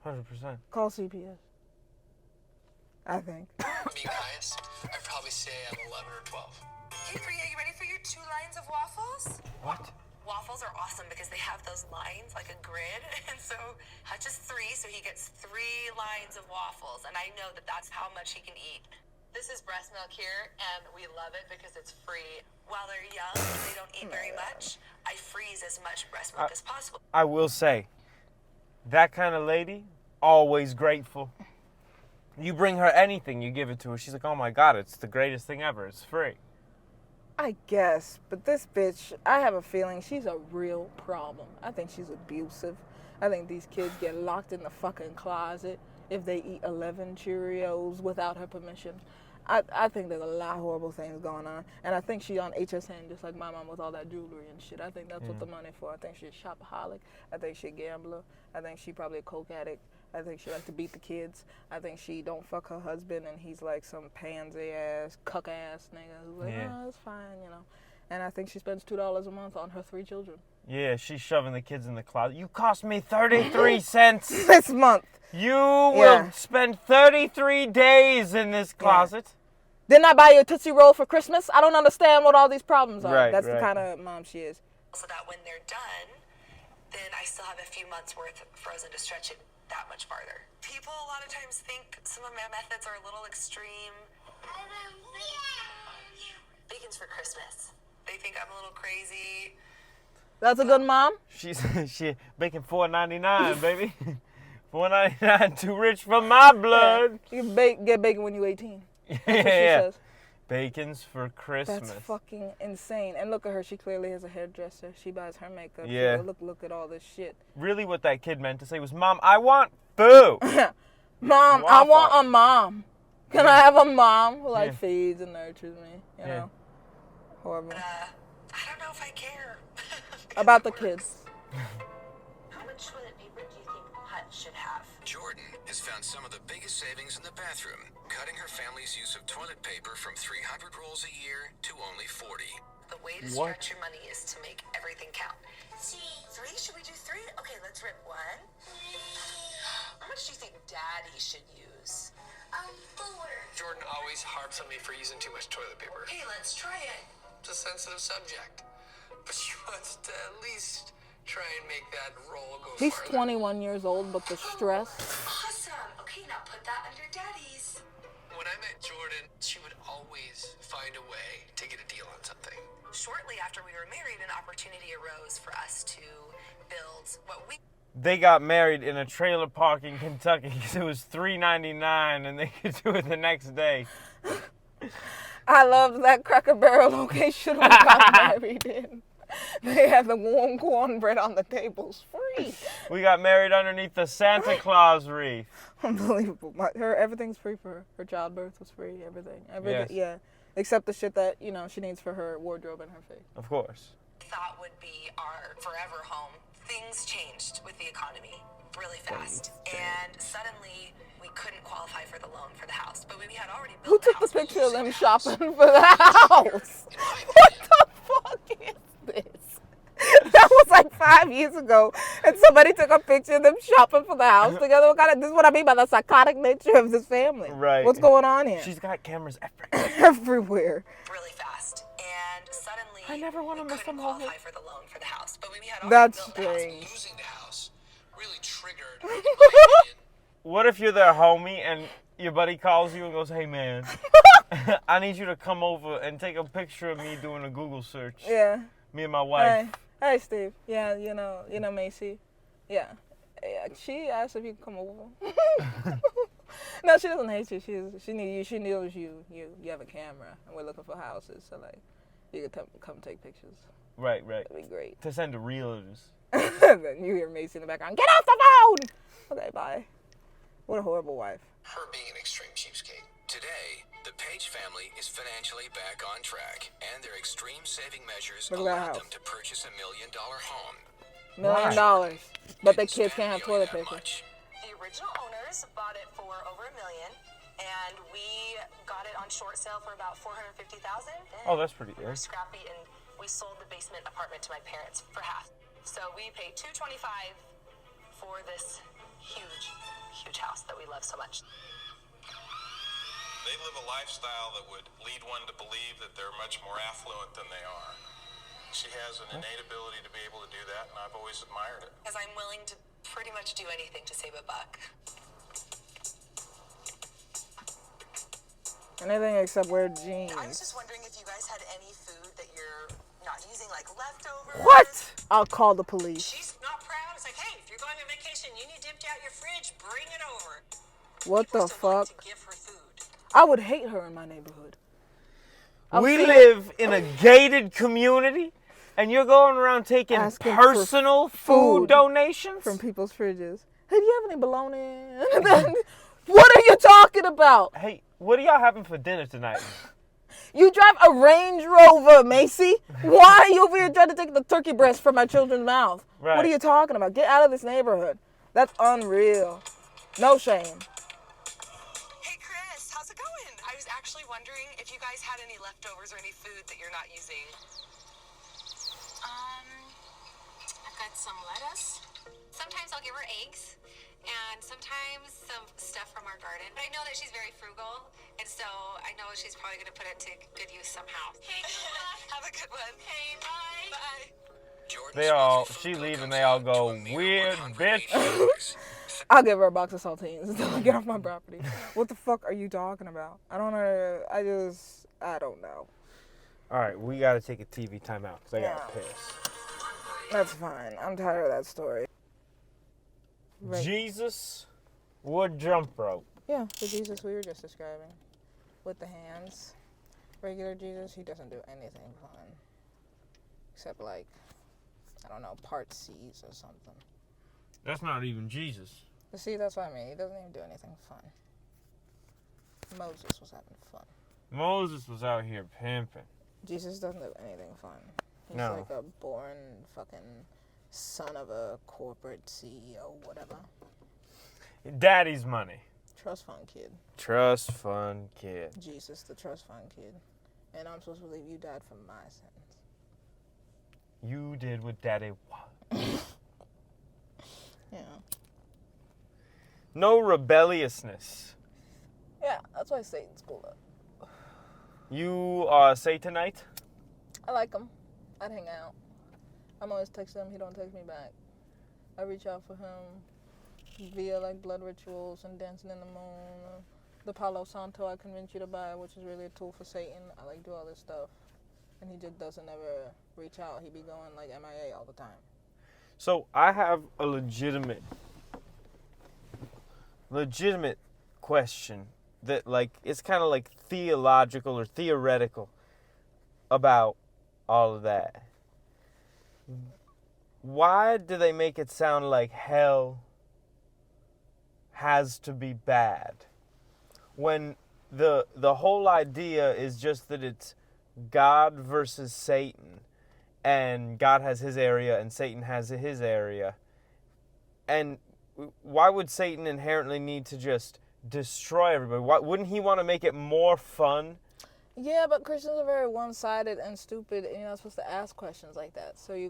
100%. Call CPS. I think. being highest, I'd probably say I'm 11 or 12. Hey, Priya, you ready for your 2 lines of waffles? What? Waffles are awesome because they have those lines like a grid, and so Hutch is 3, so he gets 3 lines of waffles, and I know that that's how much he can eat. This is breast milk here, and we love it because it's free. While they're young and they don't eat very much, I freeze as much breast milk as possible. I will say, that kind of lady, always grateful. You bring her anything, you give it to her. She's like, oh my God, it's the greatest thing ever. It's free. I guess, but this bitch, I have a feeling she's a real problem. I think she's abusive. I think these kids get locked in the fucking closet if they eat 11 Cheerios without her permission. I think there's a lot of horrible things going on. And I think she's on HSN just like my mom with all that jewelry and shit. I think that's what the money for. I think she's a shopaholic. I think she's a gambler. I think she probably a coke addict. I think she likes to beat the kids. I think she don't fuck her husband and he's like some pansy ass, cuck ass nigga who's like, oh, it's fine, you know. And I think she spends $2 a month on her 3 children. Yeah, she's shoving the kids in the closet. You cost me 33 cents. This month. You will spend 33 days in this closet. Didn't I buy you a Tootsie Roll for Christmas? I don't understand what all these problems are. Right, That's the right. kind of mom she is. So that when they're done, then I still have a few months worth frozen to stretch it that much farther. People a lot of times think some of my methods are a little extreme. Bacon's for Christmas. They think I'm a little crazy. That's a good mom? She making $4.99, baby. $4.99, too rich for my blood. You can get bacon when you're 18. That's what she says. Bacon's for Christmas. That's fucking insane. And look at her. She clearly has a hairdresser. She buys her makeup. Yeah. She goes, look at all this shit. Really what that kid meant to say was, Mom, I want food. Mom, I want a mom. Can I have a mom who like feeds and nurtures me? You know? Horrible. I don't know if I care. About the kids. How much toilet paper do you think Hutch should have? Jordan has found some of the biggest savings in the bathroom, cutting her family's use of toilet paper from 300 rolls a year to only 40. The way to stretch your money is to make everything count. 3? Should we do 3? Okay, let's rip 1. How much do you think Daddy should use? 4. Jordan always harps on me for using too much toilet paper. Hey, let's try it. It's a sensitive subject. But she wants to at least try and make that roll go He's farther. 21 years old, but the stress. Awesome. Okay, now put that under Daddy's. When I met Jordan, she would always find a way to get a deal on something. Shortly after we were married, an opportunity arose for us to build what we they got married in a trailer park in Kentucky because it was $3.99 and they could do it the next day. I loved that Cracker Barrel location we got married in. They had the warm cornbread on the tables free. We got married underneath the Santa Claus wreath. Unbelievable. Everything's free for her. Her childbirth was free. Everything. Yes. Yeah. Except the shit that, she needs for her wardrobe and her face. Of course. Thought would be our forever home. Things changed with the economy really fast. And suddenly we couldn't qualify for the loan for the house. But we had already Who built took the house. picture of them shopping for the house? What the fuck is this? That was like 5 years ago, and somebody took a picture of them shopping for the house together. This is what I mean by the psychotic nature of this family. Right. What's going on here? She's got cameras everywhere. Everywhere. Really fast. And suddenly I never want to we miss couldn't them all. qualify for the loan for the house. But we had already That's built the house. strange. Losing the house really triggered, in my opinion, What if you're their homie and your buddy calls you and goes, "Hey man, I need you to come over and take a picture of me doing a Google search. Yeah. Me and my wife." Hey, Steve. Yeah, you know Macy. Yeah. She asked if you could come over. No, she doesn't hate you. She needs you. She knows you have a camera, and we're looking for houses. So like, you could come take pictures. Right. That'd be great. To send to realtors. Then you hear Macy in the background. Get off the phone. Okay, bye. What a horrible wife. her being an extreme cheapskate. Today, the Page family is financially back on track, and their extreme saving measures Look at that allowed house. them to purchase $1 million home. $1 million. But the kids can't have toilet paper. The original owners bought it for over $1 million, and we got it on short sale for about $450,000. Oh, that's pretty We were good. scrappy, and we sold the basement apartment to my parents for half. So we paid $225 for this huge house that we love so much. They live a lifestyle that would lead one to believe that they're much more affluent than they are. She has an innate ability to be able to do that, and I've always admired it. Because I'm willing to pretty much do anything to save a buck. Anything except wear I was jeans. just wondering if you guys had any food that you're not using, like leftovers. What? I'll call the police. She's not proud. It's like, hey, if you're going on vacation, you need to empty out your fridge, bring it over. What People the still like fuck? to give her food. I would hate her in my neighborhood. We live in a gated community, and you're going around taking Asking for personal food donations? from people's fridges. Hey, do you have any bologna? What are you talking about? Hey, what are y'all having for dinner tonight? You drive a Range Rover, Macy. Why are you over here trying to take the turkey breast from my children's mouth? Right. What are you talking about? Get out of this neighborhood. That's unreal. No shame. Hey, Chris, how's it going? I was actually wondering if you guys had any leftovers or any food that you're not using. I've got some lettuce. Sometimes I'll give her eggs, and sometimes some stuff from our garden. But I know that she's very frugal, and so I know she's probably going to put it to good use somehow. Hey, Have a good one. hey, bye. Bye. She leave and they all go, weird bitch. I'll give her a box of saltines until I get off my property. What the fuck are you talking about? I don't know. All right, we got to take a TV timeout because I got to Yeah. piss. That's fine. I'm tired of that story. Right. Jesus would jump rope. Yeah, the Jesus we were just describing. With the hands. Regular Jesus, he doesn't do anything fun. Except like, I don't know, part C's or something. That's not even Jesus. But see, that's what I mean. He doesn't even do anything fun. Moses was having fun. Moses was out here pimping. Jesus doesn't do anything fun. He's No. like a born fucking son of a corporate CEO, whatever. Daddy's money. Trust fund kid. Trust fund kid. Jesus, the trust fund kid. And I'm supposed to believe you died for my sins. You did what daddy wanted. Yeah. No rebelliousness. Yeah, that's why Satan's cool up. You are Satanite? I like him. I'd hang out. I'm always texting him. He don't text me back. I reach out for him via like blood rituals and dancing in the moon. The Palo Santo I convinced you to buy, which is really a tool for Satan. I like do all this stuff. And he just doesn't ever reach out. He be going like MIA all the time. So I have a legitimate question that, like, it's kind of like theological or theoretical about all of that. Why do they make it sound like hell has to be bad when the whole idea is just that it's God versus Satan, and God has his area and Satan has his area? And why would Satan inherently need to just destroy everybody? Why wouldn't he want to make it more fun? Yeah, but Christians are very one-sided and stupid, and you're not supposed to ask questions like that. So you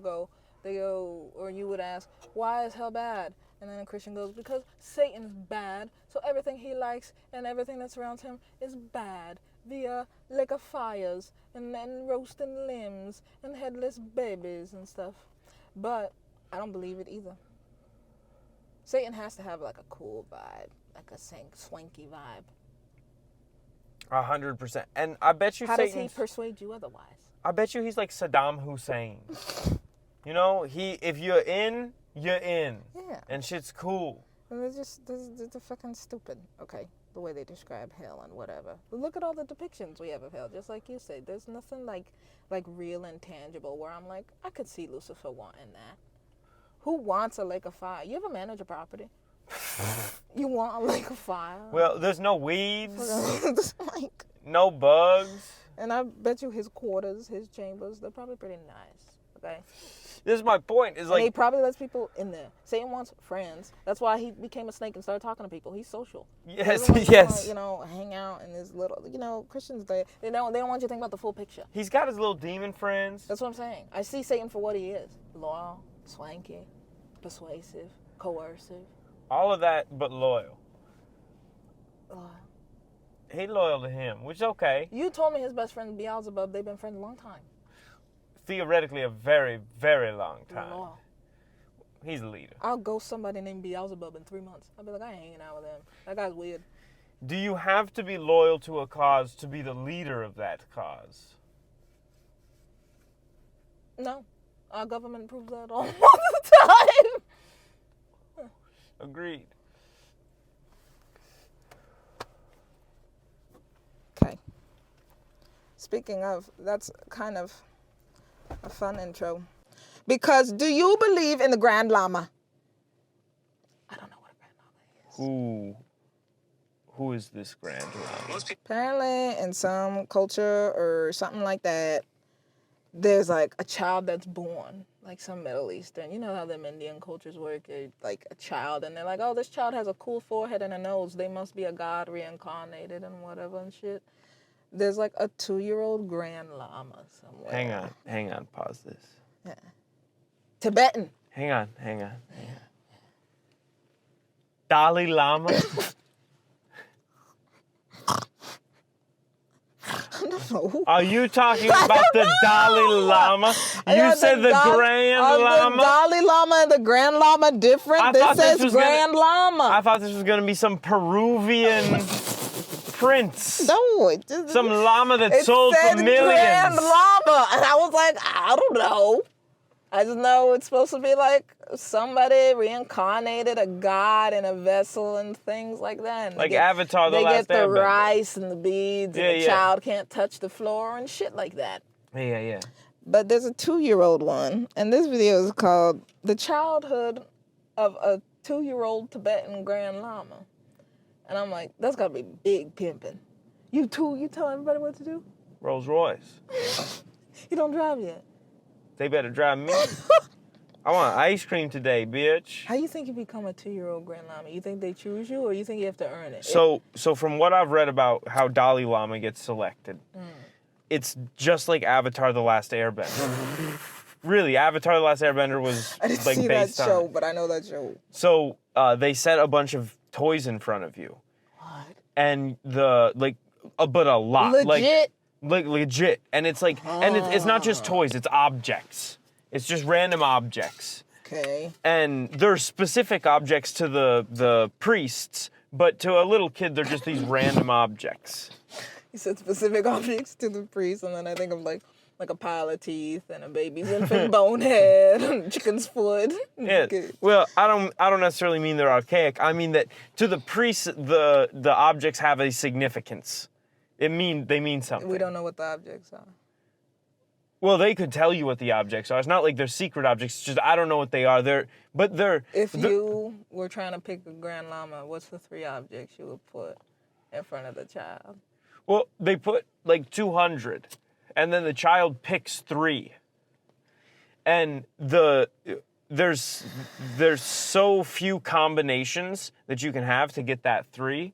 would ask, why is hell bad? And then a Christian goes, because Satan's bad, so everything he likes and everything that surrounds him is bad, via lake of fires and roasting limbs and headless babies and stuff. But I don't believe it either. Satan has to have like a cool vibe, like a swanky vibe. 100%. And I bet you How does he persuade you otherwise? I bet you he's like Saddam Hussein. You know, if you're in, you're in. Yeah. And shit's cool. And they're fucking stupid. Okay, the way they describe hell and whatever. But look at all the depictions we have of hell. Just like you said, there's nothing like real and tangible where I'm like, I could see Lucifer wanting that. Who wants a lake of fire? You ever manage a property? You want a lake of fire? Well, there's no weeds, like, no bugs. And I bet you his quarters, his chambers, they're probably pretty nice. Okay. This is my point. Is like, and he probably lets people in there. Satan wants friends. That's why he became a snake and started talking to people. He's social. Yes, yes. Hang out in his little. Christians, they don't want you to think about the full picture. He's got his little demon friends. That's what I'm saying. I see Satan for what he is: loyal, swanky, persuasive, coercive. All of that, but loyal. Loyal. He loyal to him, which is okay. You told me his best friend Beelzebub. They've been friends a long time. Theoretically, a very, very long time. Loyal. He's the leader. I'll ghost somebody named Beelzebub in 3 months. I'll be like, I ain't hanging out with him. That guy's weird. Do you have to be loyal to a cause to be the leader of that cause? No. Our government proves that all the time. Agreed. Okay. Speaking of, that's kind of a fun intro. Because do you believe in the Grand Lama? I don't know what a Grand Lama is. Who is this Grand Lama? Apparently, in some culture or something like that, there's like a child that's born, like some Middle Eastern. You know how them Indian cultures work, like a child, and they're like, oh, this child has a cool forehead and a nose. They must be a god reincarnated and whatever and shit. There's like a 2-year-old Grand Lama somewhere. Hang on, pause this. Yeah. Tibetan. Hang on. Dalai Lama? No. Are you talking about the Dalai Lama? You said the Grand Lama? The Dalai Lama and the Grand Lama different? This says Grand Lama. I thought this was going to be some Peruvian prince. No. Some llama that sold for millions. Grand Lama. And I was like, I don't know. I just know it's supposed to be like somebody reincarnated, a god in a vessel and things like that. And like Avatar, the Last Airbender. They get the rice and the beads and the child can't touch the floor and shit like that. Yeah. But there's a 2-year-old one, and this video is called The Childhood of a 2-Year-Old Tibetan Grand Lama. And I'm like, that's gotta be big pimping. You tell everybody what to do? Rolls Royce. You don't drive yet. They better drive me. I want ice cream today, bitch. How you think you become a 2-year-old Grand Lama? You think they choose you, or you think you have to earn it? So from what I've read about how Dalai Lama gets selected, it's just like Avatar: The Last Airbender. Really, Avatar: The Last Airbender was I didn't like see based that show, but I know that show. So they set a bunch of toys in front of you. What? And but a lot. Legit? Like legit. And it's like, and it's not just toys, it's objects. It's just random objects. Okay. And they're specific objects to the priests, but to a little kid, they're just these random objects. You said specific objects to the priest, and then I think of like like a pile of teeth and a baby's infant bonehead and chicken's foot. Yeah. Good. Well, I don't necessarily mean they're archaic. I mean that to the priests, the objects have a significance. They mean something. We don't know what the objects are. Well, they could tell you what the objects are. It's not like they're secret objects. It's just I don't know what they are. If you were trying to pick a Grand Lama, what's the 3 objects you would put in front of the child? Well, they put like 200, and then the child picks 3. And there's so few combinations that you can have to get that 3.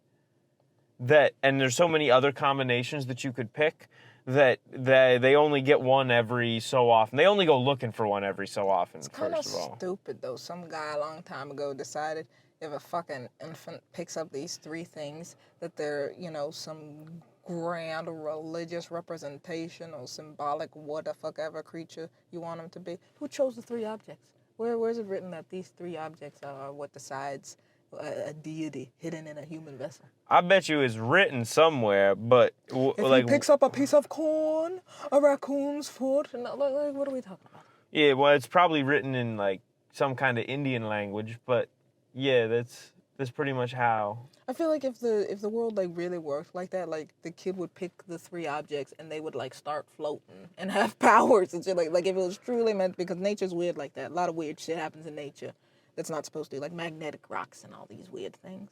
And there's so many other combinations that you could pick that they only get one every so often. They only go looking for one every so often, It's kind of first of all. stupid, though. Some guy a long time ago decided if a fucking infant picks up these 3 things, that they're, some grand religious representation or symbolic what the fuck ever creature you want them to be. Who chose the 3 objects? Where's it written that these 3 objects are what decides a deity hidden in a human vessel? I bet you it's written somewhere, but If he picks up a piece of corn, a raccoon's foot, and what are we talking about? yeah, well, it's probably written in like some kind of Indian language, but yeah, that's pretty much how. I feel like if the world like really worked like that, like the kid would pick the 3 objects and they would like start floating and have powers and shit. Like if it was truly meant, because nature's weird like that. A lot of weird shit happens in nature that's not supposed to, like magnetic rocks and all these weird things.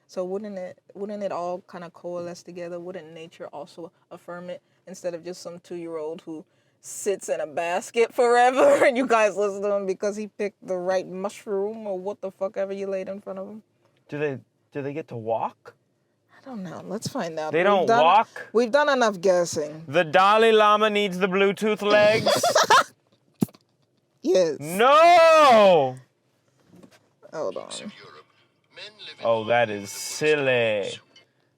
So wouldn't it all kind of coalesce together? Wouldn't nature also affirm it instead of just some 2-year-old who sits in a basket forever and you guys listen to him because he picked the right mushroom or what the fuck ever you laid in front of him? Do they get to walk? I don't know. Let's find out. They don't walk? We've done enough guessing. The Dalai Lama needs the Bluetooth legs? Yes. No! Hold on. Oh, that is silly.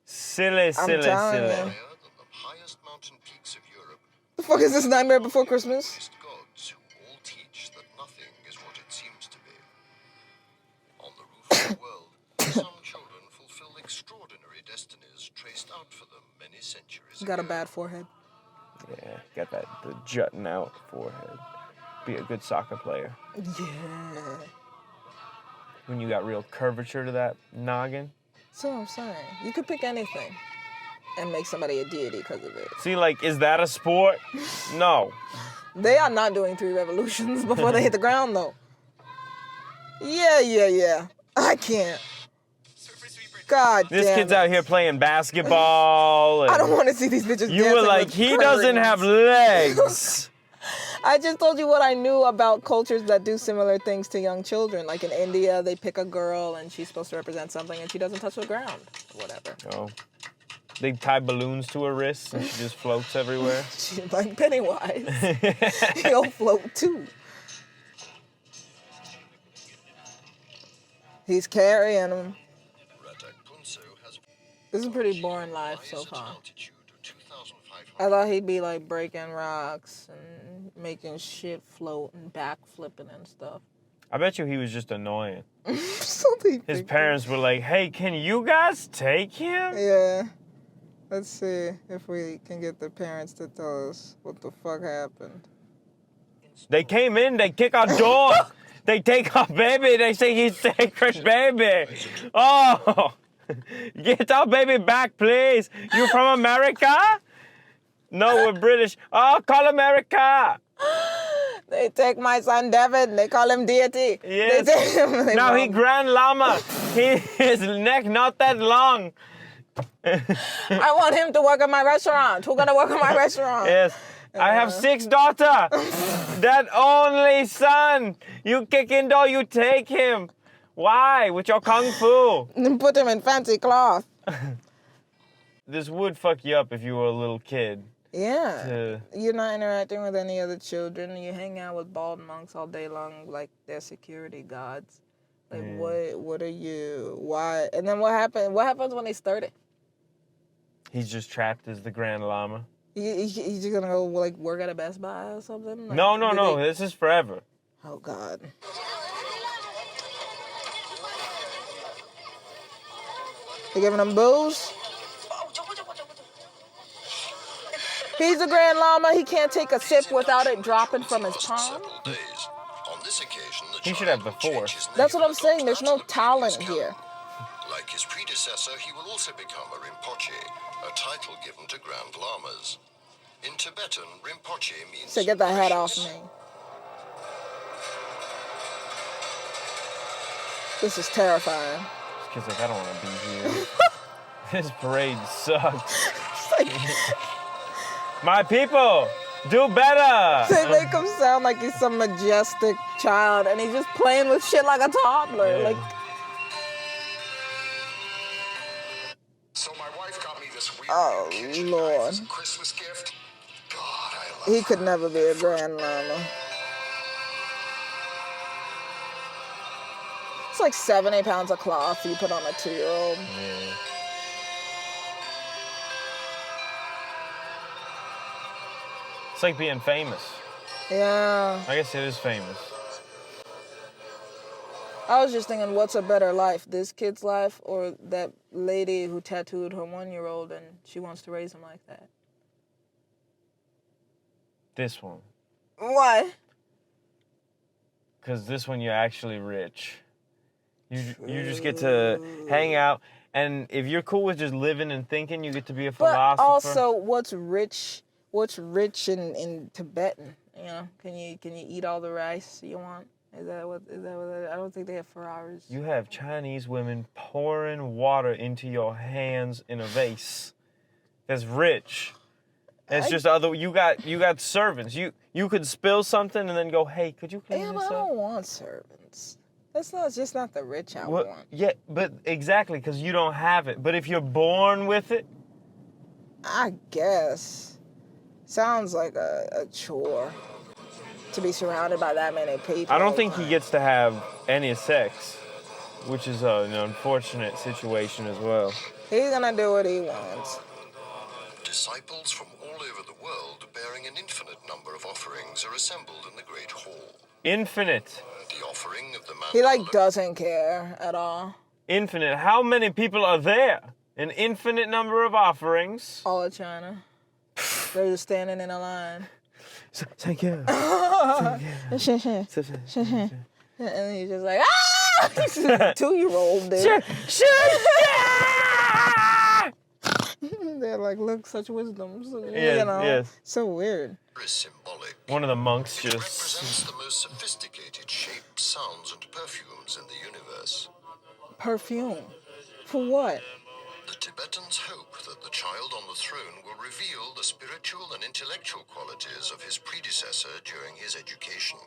Silly. telling you. Higher than the highest mountain peaks of Europe, The fuck is this, Nightmare Before Christmas? Buddhist gods who all teach that nothing is what it seems to be. On the roof of the world, some children fulfill extraordinary destinies traced out for them many centuries ago. Got a bad forehead. Yeah, got the jutting out forehead. Be a good soccer player. Yeah. When you got real curvature to that noggin. That's what I'm saying. You could pick anything and make somebody a deity because of it. See, like, is that a sport? No. They are not doing 3 revolutions before they hit the ground, though. Yeah. I can't. God This damn kid's it. out here playing basketball. And I don't want to see these bitches you dancing were like, with he doesn't curtains. have legs. I just told you what I knew about cultures that do similar things to young children. Like in India, they pick a girl and she's supposed to represent something and she doesn't touch the ground. Whatever. Oh. They tie balloons to her wrists and she just floats everywhere. She's like Pennywise. He'll float too. He's carrying him. This is a pretty boring life so far. I thought he'd be like breaking rocks and making shit float and backflipping and stuff. I bet you he was just annoying. Something. His parents were like, hey, can you guys take him? Yeah. Let's see if we can get the parents to tell us what the fuck happened. They came in, they kick our door. They take our baby, they say he's sacred baby. Oh, get our baby back, please. You from America? No, we're British. Oh, call America. They take my son David, they call him deity. Yes. They take him, they Now rob he him. Grand Lama. His neck not that long. I want him to work at my restaurant. Who's gonna work at my restaurant? Yes. I have 6 daughters. That only son. You kick in door, you take him. Why? With your kung fu. And put him in fancy cloth. This would fuck you up if you were a little kid. Yeah. You're not interacting with any other children. You hang out with bald monks all day long like they're security guards. Like, what are you? Why? And then what happened? What happens when they start it? He's just trapped as the Grand Lama. You just gonna go like work at a Best Buy or something? Like, No. do they- This is forever. Oh God. They giving them booze? He's a Grand Lama. He can't take a sip without it dropping from his palm. Several days. On this occasion, the He should child have the will change force. his name That's what I'm and saying. adopt There's that no of the previous talent here. calendar. Like his predecessor, he will also become a Rinpoche, a title given to Grand Lamas. In Tibetan, Rinpoche means So get the head off precious. me. This is terrifying. This kid's like, I don't want to be here. This parade sucks. It's like, My people, do better. they make him sound like he's some majestic child, and he's just playing with shit like a toddler. Yeah. Like, So my wife got me this weird oh new kitchen Lord, knife as a Christmas gift. God, I love he her. could never be a Grand Lama. It's like 7-8 pounds of cloth you put on a 2-year-old. Yeah. It's like being famous. Yeah. I guess it is famous. I was just thinking, what's a better life, this kid's life or that lady who tattooed her 1-year-old and she wants to raise him like that? This one. Why? Because this one, you're actually rich. You just get to hang out. And if you're cool with just living and thinking, you get to be a But philosopher. also, what's rich in Tibetan? You know, can you eat all the rice you want? Is that what I don't think they have Ferraris. You have Chinese women pouring water into your hands in a vase. That's rich. It's just other. You got servants. You could spill something and then go, hey, could you clean Yeah, this but I up? don't want servants. That's just not the rich I What? want. Yeah, but exactly, because you don't have it. But if you're born with it, I guess. Sounds like a chore to be surrounded by that many people. I all don't the think he time. gets to have any sex, which is an unfortunate situation as well. He's gonna do what he wants. Disciples from all over the world, bearing an infinite number of offerings, are assembled in the Great Hall. Infinite. The offering of the man. He like doesn't care at all. Infinite. How many people are there? An infinite number of offerings. All of China. They're just standing in a line. Thank you. And he's just like, ah! He's a 2-year-old dude. They're like, look, such wisdom. So, Yes, you know, yes. so weird. Is symbolic. One of the monks It just. represents the most sophisticated shapes, sounds, and perfumes in the universe. Perfume. For what? The Tibetans hope that the child on the throne will reveal the spiritual and intellectual qualities of his predecessor during his education.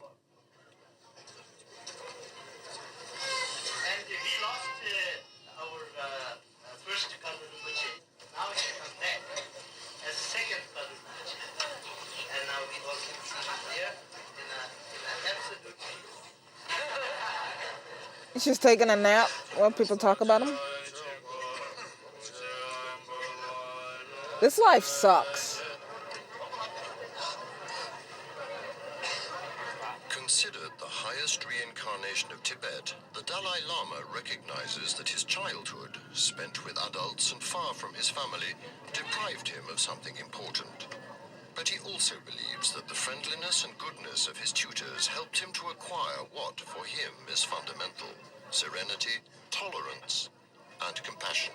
And we lost our first cousin Puchi. Now he comes back as second cousin Puchi. And now we all can see him here in an absolute peace. He's just taking a nap while people talk about him. This life sucks. Considered the highest reincarnation of Tibet, the Dalai Lama recognizes that his childhood, spent with adults and far from his family, deprived him of something important. But he also believes that the friendliness and goodness of his tutors helped him to acquire what, for him, is fundamental: serenity, tolerance, and compassion.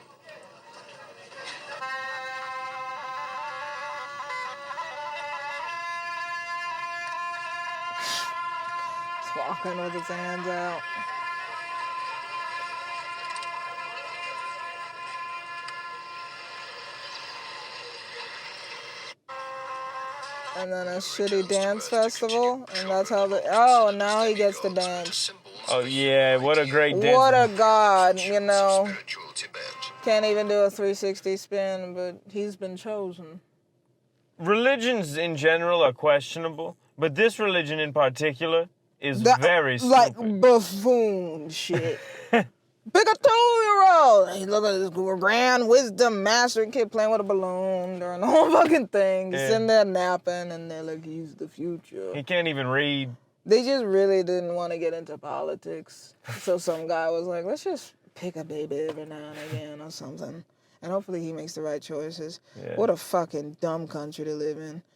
He's walking with his hands out. And then a shitty dance festival, and that's how now he gets to dance. Oh yeah, what a great dance. What a god, you know. Spiritual Tibet. Can't even do a 360 spin, but he's been chosen. Religions in general are questionable, but this religion in particular is very stupid. Like buffoon shit. Pick a 2-year-old. Hey, look at this grand wisdom master kid playing with a balloon during the whole fucking thing. He's sitting there napping, and they're like, he's the future. He can't even read. They just really didn't want to get into politics. So some guy was like, let's just pick a baby every now and again or something. And hopefully he makes the right choices. Yeah. What a fucking dumb country to live in.